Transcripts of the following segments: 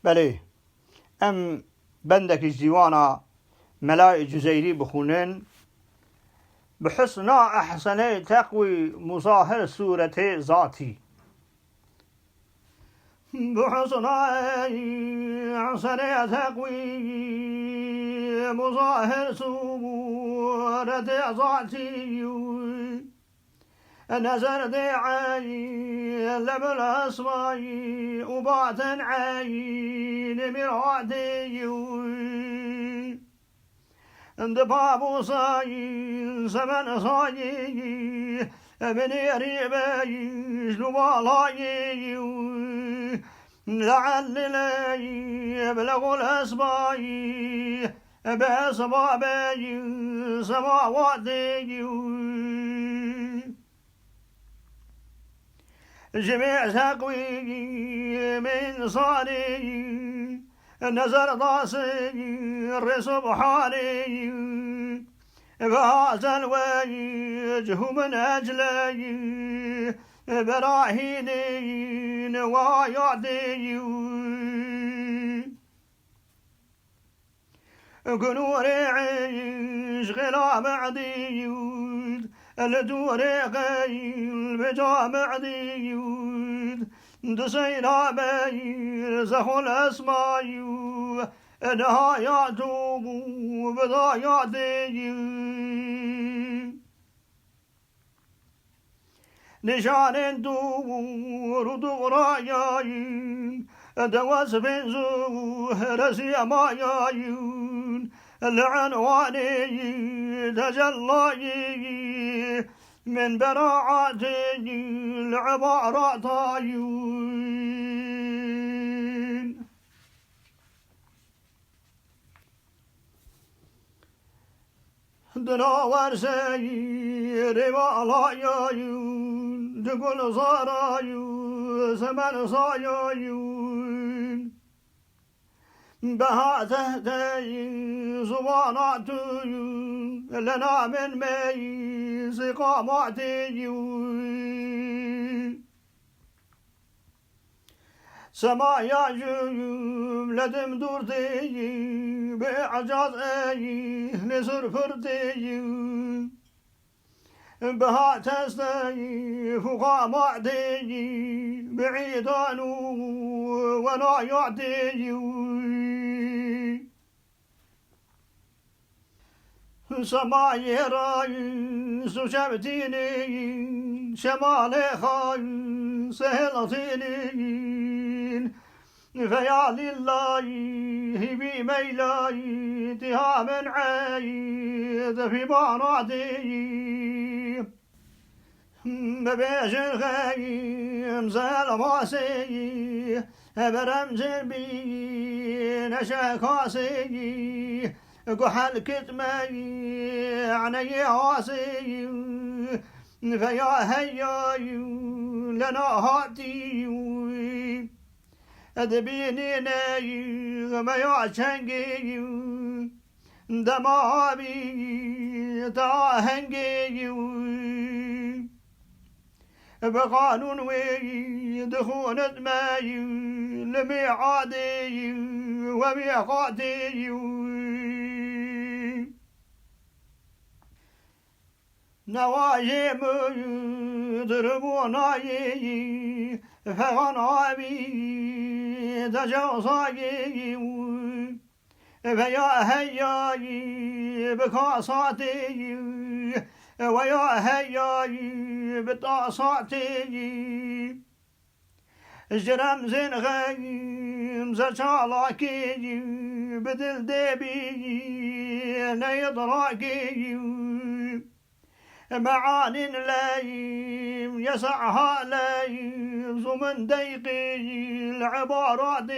بله ام بندك جیوانا ملائ جزيري بخونن بحسنا أحسني تقوي مظاهر صورة ذاتي بحسنا أحسني تقوي مظاهر صورة ذاتي نزر دعي لب الأصبعي وباطن عين مرادي عند بابو صاي زمن صاي بني ريبي شلوبالاي لعل لا يبلغ الأصبعي بأصبابي سماواتي جميع تقوي من صاري نزر ضاسي سبحاني فهذا الوجه من أجلي براهيني نوايادي كنور عيش غلا معدي الدور غيل بجامع ديود دسينا بير زخل اسمايو نهاياته بداياتي نشان دور دغرايين دواس بن زهر سيمايين العنواني تجلي من براعاتي العبارات عيون دناور سير مالايون تقول صارايون زمن صايون بها تهتي صواناتي لنا من مي سقاماتي سمايا جملة دورتي بعجاز اي نسر فرتي بها تستي فقاماتي بعيدان ولا يعطي سماي راي سشبتيني شمال خاي سهلتيني فيا لله بميلاي تهام عايد في باناتي ببيش الخيم زال ماسي برمزل بي نشاكاسي قحل كتمي عني عاسي فيا هيا لنا هاتي أدبيني ناي ما يعشنجي دمابي تاهنجي بقانون وي دخونت ماي لميعادي وميقاتي نواجم يضربوناي فغنابي تجوصاي فيا هياي بكاساتي ويا هياي بطاساتي جرم زين غيم زشالاكي بدل دبي نيضراكي معان لايم يسعها لايم زمن ديقي العبارات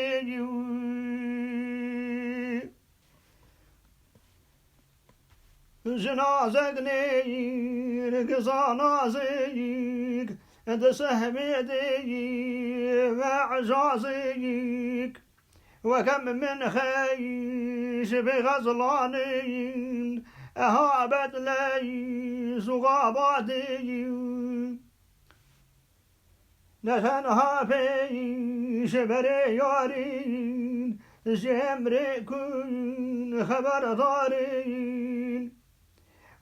جنازك نيك زانازيك تسهمي دي وعجازيك وكم من خيش بغزلانين هابت لي صغاباتي نشنها في شبر ياري شمركن خبر دارين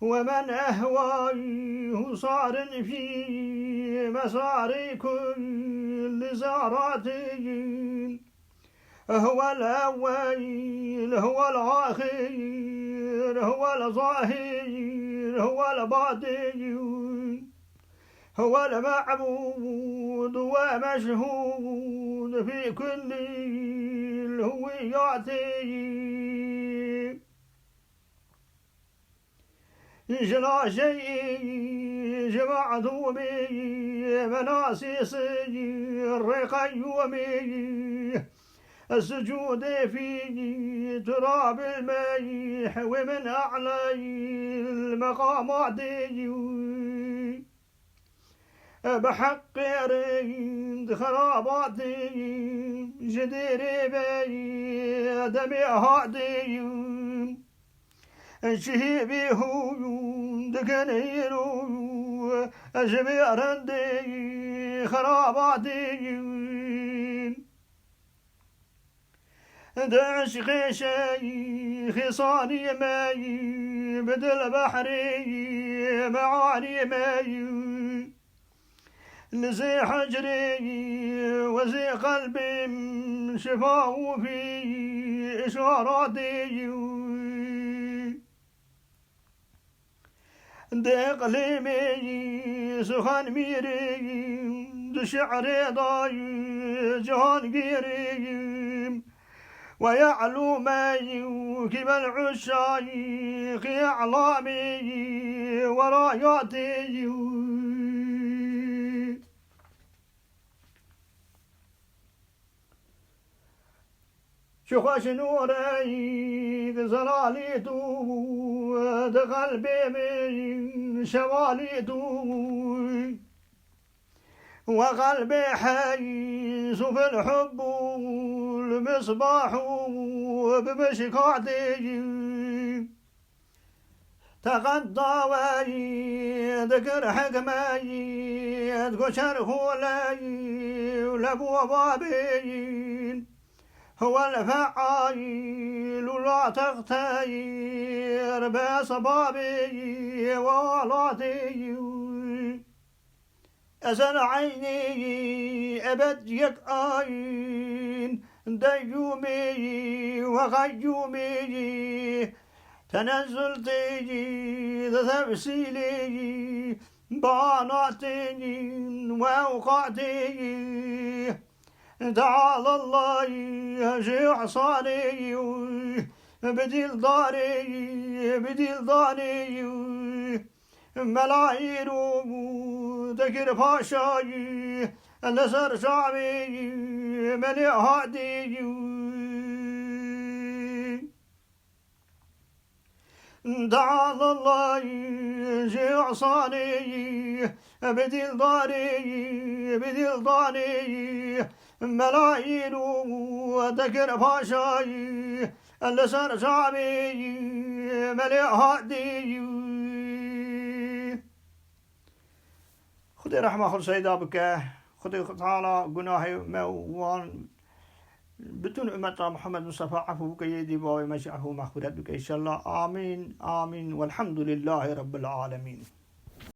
ومن أهواه صار في مسار كل زاراتين هو الأول هو الآخر هو الظاهر هو الباطن هو المعبود ومشهود في كل الهويات لا شيء جمعته بمناصص القيومي السجود في تراب الميح ومن أعلى المقامات بحق رند خرابات جدير بيدم هادي شهيبه دكنيرو جبيرندي خراباتي دعش غيشي خصاني ماي بدل بحري معاني ماي لزي حجري وزي قلبي شفاه في إشاراتي دقليمي سخان ميري دشعري ضاي جهان قيري ويعلو ماي كيف العشايق أعلامي وراياتي شخش نوري زلاليتو دقلبي من شواليتو وقلبي حيث في الحب المصباح بمشكاتي تغدى وذكر حكمي تكشر خولي ولبو بابين هو الفعال لا تغتير بصبابي ولاتي أزل عيني أبد يكاين ديومي وغيومي تنزل تيجي تفسيلي باناتي وأوقاتي تعالى الله يشيع صاني بديل داري بديل داني ملايين ذكر فاشاي النسر شعبي من هادي تعالى الله يشيع صاني بديل داري بديل داني ملايين وذكر فاشاي اللسان شعبي مليء هادي خدي رحمة خل سيدا بك خدي تعالى قناهي موان بتون أمة محمد مصطفى عفو بك يدي باوي مشعه مغفرت بك إن شاء الله آمين آمين والحمد لله رب العالمين.